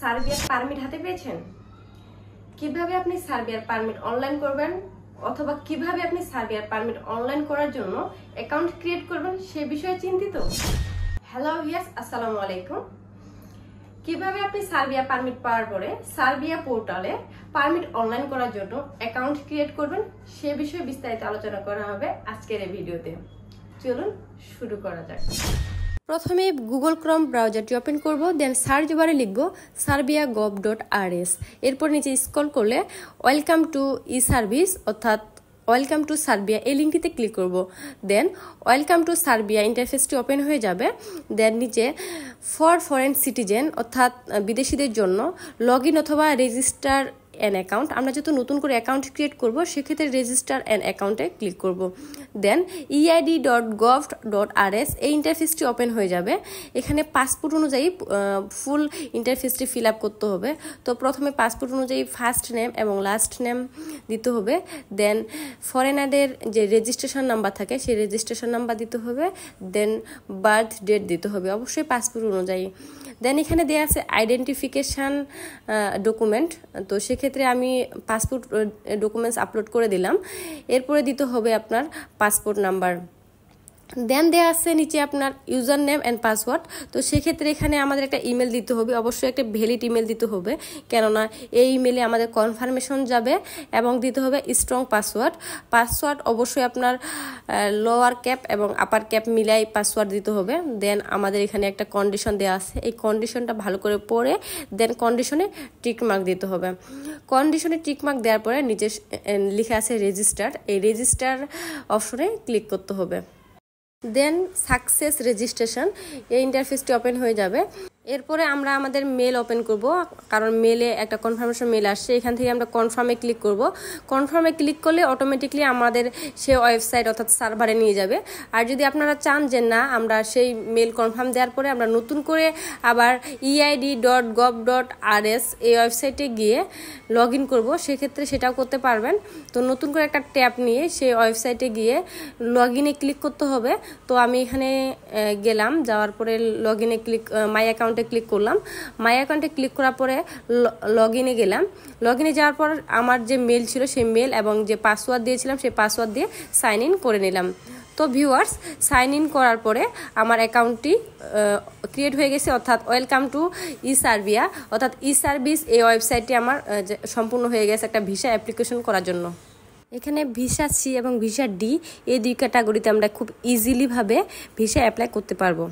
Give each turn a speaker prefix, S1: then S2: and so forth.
S1: সার্বিয়ার পারমিট হাতে পেয়েছেন? কিভাবে আপনি সার্বিয়ার পারমিট অনলাইন করবেন অথবা কিভাবে আপনি সার্বিয়ার পারমিট অনলাইন করার জন্য অ্যাকাউন্ট ক্রিয়েট করবেন সে বিষয়ে চিন্তিত? হ্যালো ভিউয়ার্স, আসসালামু আলাইকুম। কিভাবে আপনি সার্বিয়া পারমিট পাওয়ার পরে সার্বিয়া পোর্টালে পারমিট অনলাইন করার জন্য অ্যাকাউন্ট ক্রিয়েট করবেন সে বিষয়ে বিস্তারিত আলোচনা করা হবে আজকের এই ভিডিওতে। চলুন শুরু করা যাক। প্রথমে গুগল ক্রোম ব্রাউজারটি ওপেন করব, দেন সার্চ বারে লিখব serbia.gov.rs। এরপর নিচে স্ক্রল করলে ওয়েলকাম টু ই সার্ভিস অর্থাৎ ওয়েলকাম টু সার্বিয়া এই লিঙ্কটিতে ক্লিক করব। দেন ওয়েলকাম টু সার্বিয়া ইন্টারফেসটি ওপেন হয়ে যাবে। দেন নিচে ফর ফরেন সিটিজেন অর্থাৎ বিদেশিদের জন্য লগ ইন অথবা রেজিস্টার অ্যান অ্যাকাউন্ট, আমরা যেহেতু নতুন করে অ্যাকাউন্ট ক্রিয়েট করব সেক্ষেত্রে রেজিস্টার অ্যান অ্যাকাউন্টে ক্লিক করব। দেন eid.gov.rs এই ইন্টারফেসটি ওপেন হয়ে যাবে। এখানে পাসপোর্ট অনুযায়ী ফুল ইন্টারফেসটি ফিল আপ করতে হবে। তো প্রথমে পাসপোর্ট অনুযায়ী ফার্স্ট নেম এবং লাস্ট নেম দিতে হবে। দেন ফরেনারদের যে রেজিস্ট্রেশন নাম্বার থাকে সেই রেজিস্ট্রেশন নাম্বার দিতে হবে। দেন বার্থ ডেট দিতে হবে অবশ্যই পাসপোর্ট অনুযায়ী। দেন এখানে দেওয়া আছে আইডেন্টিফিকেশান ডকুমেন্ট, তো সেক্ষেত্রে আমি পাসপোর্ট ডকুমেন্টস আপলোড করে দিলাম। এরপরে দিতে হবে আপনার পাসপোর্ট নাম্বার। দেন দেওয়া আছে নিচে আপনার ইউজার নেম অ্যান্ড পাসওয়ার্ড, তো সেক্ষেত্রে এখানে আমাদের একটা ইমেল দিতে হবে, অবশ্যই একটা ভ্যালিড ইমেল দিতে হবে, কেননা এই ইমেলে আমাদের কনফার্মেশন যাবে। এবং দিতে হবে স্ট্রং পাসওয়ার্ড অবশ্যই আপনার লোয়ার ক্যাপ এবং আপার ক্যাপ মিলাই পাসওয়ার্ড দিতে হবে। দেন আমাদের এখানে একটা কন্ডিশন দেওয়া আছে, এই কন্ডিশনটা ভালো করে পড়ে দেন কন্ডিশনে টিকমার্ক দিতে হবে। কন্ডিশনে টিকমার্ক দেওয়ার পরে নিচে লিখে আছে রেজিস্টার, এই রেজিস্টার অপশনে ক্লিক করতে হবে। দেন সাকসেস রেজিস্ট্রেশন এই ইন্টারফেসটি ওপেন হয়ে যাবে। এরপরে আমরা আমাদের মেল ওপেন করব, কারণ মেলে একটা কনফার্মেশন মেল আসছে, এখান থেকে আমরা কনফার্মে ক্লিক করব। কনফার্মে ক্লিক করলে অটোমেটিকলি আমাদের সে ওয়েবসাইট অর্থাৎ সার্ভারে নিয়ে যাবে। আর যদি আপনারা চান যে না আমরা সেই মেল কনফার্ম দেওয়ার পরে আমরা নতুন করে আবার eid.gov.rs এই ওয়েবসাইটে গিয়ে লগ ইন করবো, সেক্ষেত্রে সেটাও করতে পারবেন। তো নতুন করে একটা ট্যাব নিয়ে সেই ওয়েবসাইটে গিয়ে লগ ইনে ক্লিক করতে হবে। তো আমি এখানে গেলাম, যাওয়ার পরে লগ ইনে ক্লিক মাই অ্যাকাউন্টে ক্লিক করলাম। মাই অ্যাকাউন্টে ক্লিক করার পরে লগ ইনে গেলাম। লগ ইনে যাওয়ার পর আমার যে মেল ছিল সেই মেল এবং যে পাসওয়ার্ড দিয়েছিলাম সেই পাসওয়ার্ড দিয়ে সাইন ইন করে নিলাম। তো ভিউয়ার্স, সাইন ইন করার পরে আমার অ্যাকাউন্টটি ক্রিয়েট হয়ে গেছে, অর্থাৎ ওয়েলকাম টু ই সার্বিয়া অর্থাৎ ই সার্ভিস এই ওয়েবসাইটটি আমার সম্পূর্ণ হয়ে গেছে একটা ভিসা অ্যাপ্লিকেশন করার জন্য। এখানে ভিসা সি এবং ভিসা ডি এই দুই ক্যাটাগরিতে আমরা খুব ইজিলিভাবে ভিসা অ্যাপ্লাই করতে পারবো।